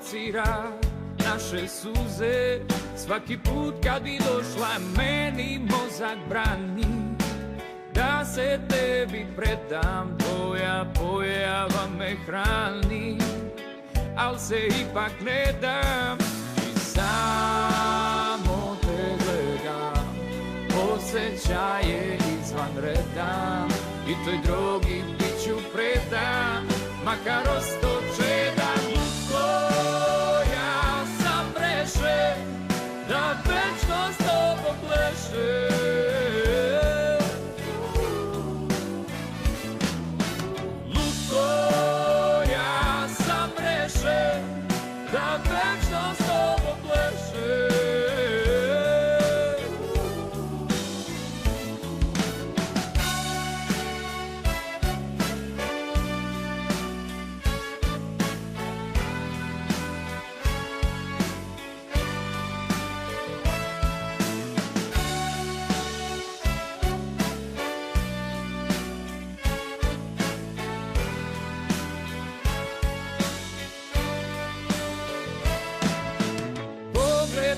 provocira naše suze. Svaki put kad bi došla meni mozak brani da se tebi predam, tvoja pojava me hrani, al se ipak ne dam i samo te gledam. Osjećaje izvan reda i toj drogi bit ću predan, makar osto čedan. Ja sam rešen da večno s tobom plešem. Lutko, ja sam rešen da večno s tobom plešem.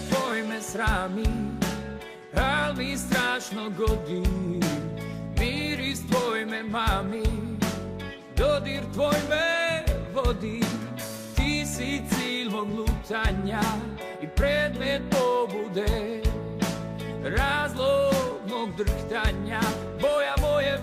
Tvoj me srami, al mi strašno godi. Miris tvoj me mami, dodir tvoj me vodi. Ti si cilj mog lutanja i predmet pobude, razlog mog drhtanja, boja moje